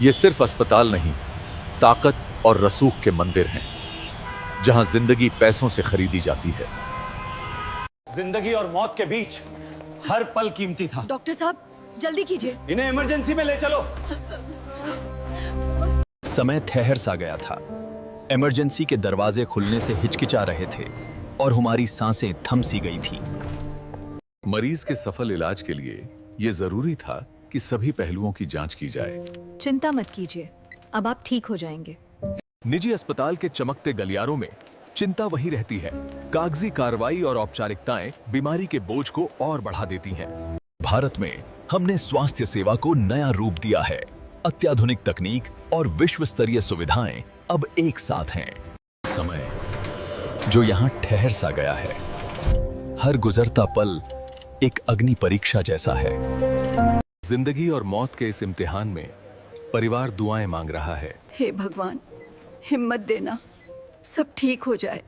ये सिर्फ अस्पताल नहीं, ताकत और रसूख के मंदिर हैं, जहां जिंदगी पैसों से खरीदी जाती है। जिंदगी और मौत के बीच हर पल कीमती था। डॉक्टर साहब जल्दी कीजिए, इन्हें इमरजेंसी में ले चलो। समय ठहर सा गया था। इमरजेंसी के दरवाजे खुलने से हिचकिचा रहे थे और हमारी सांसें थम सी गई थी। मरीज के सफल इलाज के लिए यह जरूरी था कि सभी पहलुओं की जांच की जाए। चिंता मत कीजिए, अब आप ठीक हो जाएंगे। निजी अस्पताल के चमकते गलियारों में चिंता वही रहती है। कागजी कार्रवाई और औपचारिकताएं बीमारी के बोझ को और बढ़ा देती हैं। भारत में हमने स्वास्थ्य सेवा को नया रूप दिया है। अत्याधुनिक तकनीक और विश्व स्तरीय सुविधाएं अब एक साथ हैं। समय जो यहाँ ठहर सा गया है, हर गुजरता पल एक अग्नि परीक्षा जैसा है। जिंदगी और मौत के इस इम्तिहान में परिवार दुआएं मांग रहा है। हे भगवान, हिम्मत देना, सब ठीक हो जाए।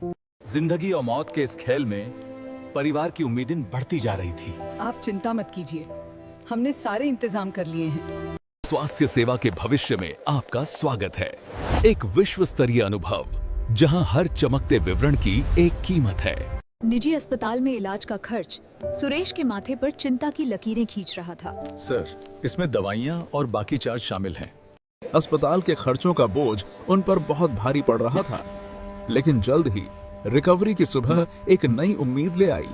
जिंदगी और मौत के इस खेल में परिवार की उम्मीदें बढ़ती जा रही थी। आप चिंता मत कीजिए, हमने सारे इंतजाम कर लिए हैं। स्वास्थ्य सेवा के भविष्य में आपका स्वागत है। एक विश्व स्तरीय अनुभव जहां हर चमकते विवरण की एक कीमत है। निजी अस्पताल में इलाज का खर्च सुरेश के माथे पर चिंता की लकीरें खींच रहा था। सर, इसमें दवाइयाँ और बाकी चार्ज शामिल हैं। अस्पताल के खर्चों का बोझ उन पर बहुत भारी पड़ रहा था, लेकिन जल्द ही रिकवरी की सुबह एक नई उम्मीद ले आई।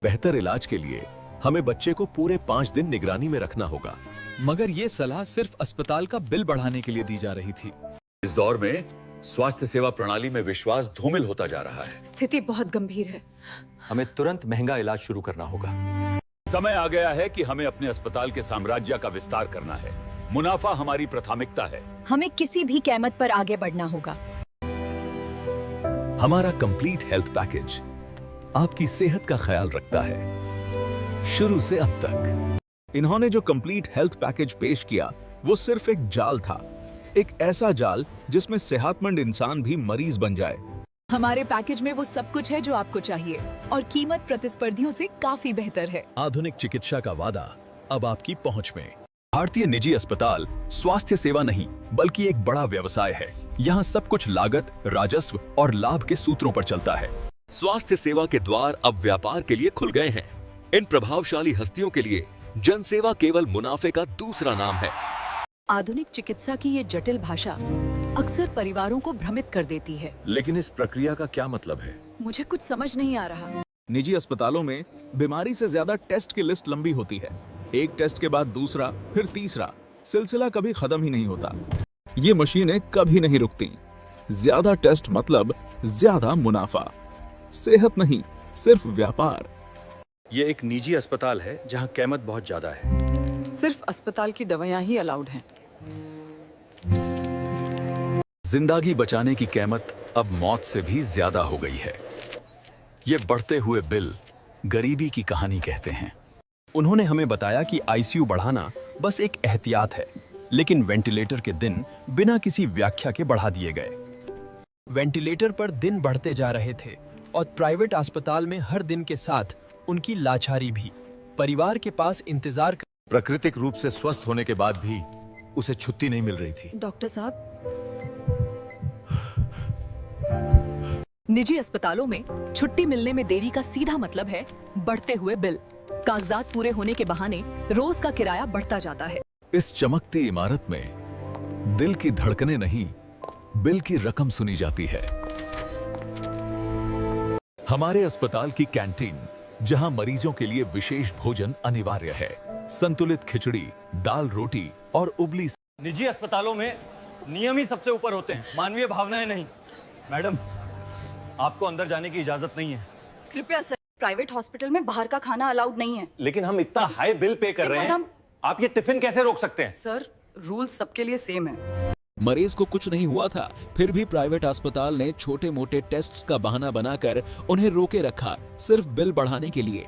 बेहतर इलाज के लिए हमें बच्चे को पूरे 5 दिन निगरानी में रखना होगा। मगर ये सलाह सिर्फ अस्पताल का बिल बढ़ाने के लिए दी जा रही थी। इस दौर में स्वास्थ्य सेवा प्रणाली में विश्वास धूमिल होता जा रहा है। स्थिति बहुत गंभीर है। हमें तुरंत महंगा इलाज शुरू करना होगा। समय आ गया है कि हमें अपने अस्पताल के साम्राज्य का विस्तार करना है। मुनाफा हमारी प्राथमिकता है। हमें किसी भी कीमत पर आगे बढ़ना होगा। हमारा कंप्लीट हेल्थ पैकेज आपकी सेहत का ख्याल रखता है, शुरू से अंत तक। इन्होंने जो कंप्लीट हेल्थ पैकेज पेश किया वो सिर्फ एक जाल था, एक ऐसा जाल जिसमें सेहतमंद इंसान भी मरीज बन जाए। हमारे पैकेज में वो सब कुछ है जो आपको चाहिए और कीमत प्रतिस्पर्धियों से काफी बेहतर है। आधुनिक चिकित्सा का वादा अब आपकी पहुंच में। भारतीय निजी अस्पताल स्वास्थ्य सेवा नहीं बल्कि एक बड़ा व्यवसाय है। यहाँ सब कुछ लागत, राजस्व और लाभ के सूत्रों पर चलता है। स्वास्थ्य सेवा के द्वार अब व्यापार के लिए खुल गए हैं। इन प्रभावशाली हस्तियों के लिए जनसेवा केवल मुनाफे का दूसरा नाम है। आधुनिक चिकित्सा की ये जटिल भाषा अक्सर परिवारों को भ्रमित कर देती है। लेकिन इस प्रक्रिया का क्या मतलब है? मुझे कुछ समझ नहीं आ रहा। निजी अस्पतालों में बीमारी से ज्यादा टेस्ट की लिस्ट लंबी होती है। एक टेस्ट के बाद दूसरा, फिर तीसरा, सिलसिला कभी खत्म ही नहीं होता। ये मशीनें कभी नहीं रुकती। ज्यादा टेस्ट मतलब ज्यादा मुनाफा। सेहत नहीं, सिर्फ व्यापार। ये एक निजी अस्पताल है जहां कीमत बहुत ज्यादा है। सिर्फ अस्पताल की दवाइयाँ ही अलाउड हैं। जिंदगी बचाने की कीमत अब मौत से भी ज्यादा हो गई है। ये बढ़ते हुए बिल गरीबी की कहानी कहते हैं। उन्होंने हमें बताया कि आईसीयू बढ़ाना बस एक एहतियात है, लेकिन वेंटिलेटर के दिन बिना किसी व्याख्या के बढ़ा दिए गए। वेंटिलेटर पर दिन बढ़ते जा रहे थे और प्राइवेट अस्पताल में हर दिन के साथ उनकी लाचारी भी। परिवार के पास इंतजार प्राकृतिक रूप से स्वस्थ होने के बाद भी उसे छुट्टी नहीं मिल रही थी। डॉक्टर साहब, निजी अस्पतालों में छुट्टी मिलने में देरी का सीधा मतलब है बढ़ते हुए बिल। कागजात पूरे होने के बहाने रोज का किराया बढ़ता जाता है। इस चमकती इमारत में दिल की धड़कनें नहीं, बिल की रकम सुनी जाती है। हमारे अस्पताल की कैंटीन, जहां मरीजों के लिए विशेष भोजन अनिवार्य है। संतुलित खिचड़ी, दाल रोटी और उबली। निजी अस्पतालों में नियम ही सबसे ऊपर होते हैं, मानवीय भावनाएं नहीं। मैडम, आपको अंदर जाने की इजाजत नहीं है। कृपया सर, प्राइवेट हॉस्पिटल में बाहर का खाना अलाउड नहीं है। लेकिन हम इतना हाई बिल पे कर रहे हैं, आप ये टिफिन कैसे रोक सकते हैं? सर, रूल सबके लिए सेम है। मरीज को कुछ नहीं हुआ था, फिर भी प्राइवेट अस्पताल ने छोटे मोटे टेस्ट्स का बहाना बनाकर उन्हें रोके रखा, सिर्फ बिल बढ़ाने के लिए।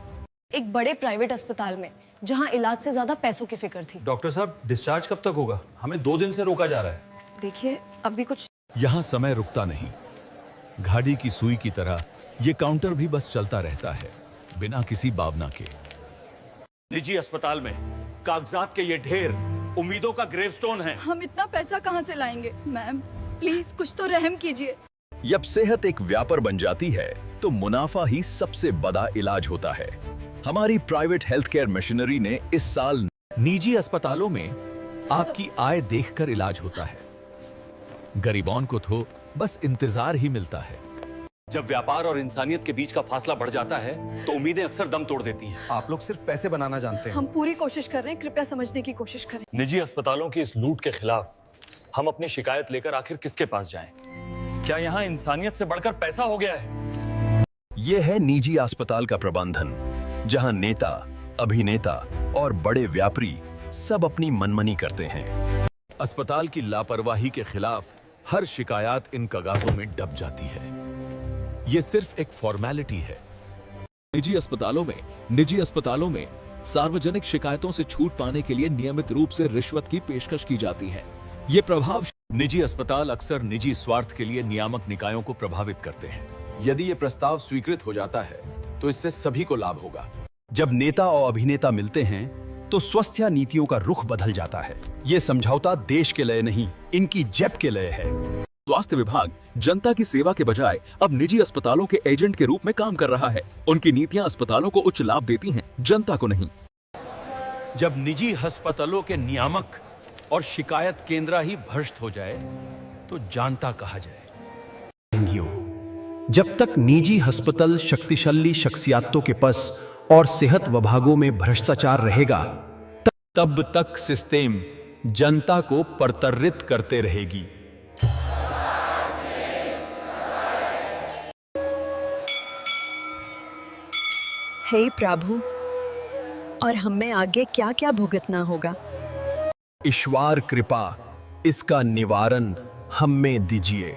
एक बड़े प्राइवेट अस्पताल में जहां इलाज से ज्यादा पैसों की फिक्र थी। डॉक्टर साहब, डिस्चार्ज कब तक होगा? हमें 2 दिन से रोका जा रहा है। देखिए, अभी कुछ यहाँ समय रुकता नहीं। घाड़ी की सुई की तरह ये काउंटर भी बस चलता रहता है, बिना किसी भावना के। निजी अस्पताल में कागजात के ये ढेर उम्मीदों का ग्रेवस्टोन है। हम इतना पैसा कहाँ से लाएंगे? मैम प्लीज कुछ तो रहम कीजिए। जब सेहत एक व्यापार बन जाती है तो मुनाफा ही सबसे बड़ा इलाज होता है। हमारी प्राइवेट हेल्थ केयर मशीनरी ने इस साल निजी अस्पतालों में आपकी आय देखकर इलाज होता है, गरीबों को तो बस इंतजार ही मिलता है। जब व्यापार और इंसानियत के बीच का फासला बढ़ जाता है तो उम्मीदें अक्सर दम तोड़ देती हैं। आप लोग सिर्फ पैसे बनाना जानते हैं। हम पूरी कोशिश कर रहे हैं, कृपया समझने की कोशिश करें। निजी अस्पतालों की इस लूट के खिलाफ हम अपनी शिकायत लेकर आखिर किसके पास जाएं? क्या यहाँ इंसानियत से बढ़कर पैसा हो गया है? यह है निजी अस्पताल का प्रबंधन, जहां नेता, अभिनेता और बड़े व्यापारी सब अपनी मनमानी करते हैं। अस्पताल की लापरवाही के खिलाफ हर शिकायत इन कागजों में दब जाती है। ये सिर्फ एक फॉर्मेलिटी है। निजी अस्पतालों में सार्वजनिक शिकायतों से छूट पाने के लिए नियमित रूप से रिश्वत की पेशकश की जाती है। ये प्रभाव निजी अस्पताल अक्सर निजी स्वार्थ के लिए नियामक निकायों को प्रभावित करते हैं। यदि ये प्रस्ताव स्वीकृत हो जाता है तो इससे सभी को लाभ होगा। जब नेता और अभिनेता मिलते हैं तो स्वास्थ्य नीतियों का रुख बदल जाता है। ये समझौता देश के लिए नहीं, इनकी जेब के लिए है। स्वास्थ्य विभाग जनता की सेवा के बजाय अब निजी अस्पतालों के एजेंट के रूप में काम कर रहा है। उनकी नीतियां अस्पतालों को उच्च लाभ देती हैं, जनता को नहीं। जब निजी अस्पतालों के नियामक और शिकायत केंद्र ही भ्रष्ट हो जाए तो जानता कहा जाए। जब तक निजी अस्पताल शक्तिशाली शख्सियतों के पास और सेहत विभागों में भ्रष्टाचार रहेगा, तब तक सिस्टम जनता को प्रताड़ित करते रहेगी। हे प्रभु, और हमें आगे क्या क्या भुगतना होगा? ईश्वर कृपा इसका निवारण हमें दीजिए।